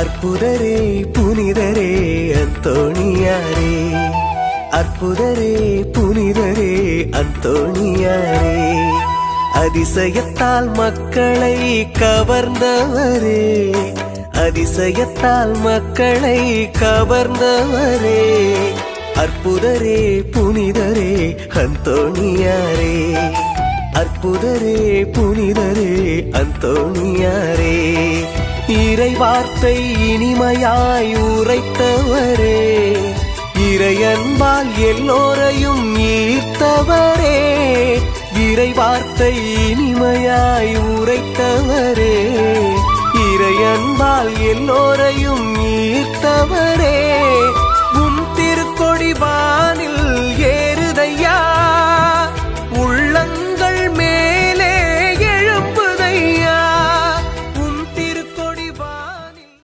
அற்புதரே புனிதரே அந்தோணியாரே, அற்புதரே புனிதரே அந்தோணியாரே, அதிசயத்தால் மக்களை கவர்ந்தவரே, அதிசயத்தால் மக்களை கவர்ந்தவரே, அற்புதரே புனிதரே அந்தோணியாரே, அற்புதரே புனிதரே அந்தோணியாரே, இறை வார்த்தை இனிமையாய் உரைத்தவரே, இறையன்பால் எல்லோரையும் ஈர்த்தவரே, இறை வார்த்தை இனிமையாய் உரைத்தவரே, இறையன்பால் எல்லோரையும் ஈர்த்தவரே,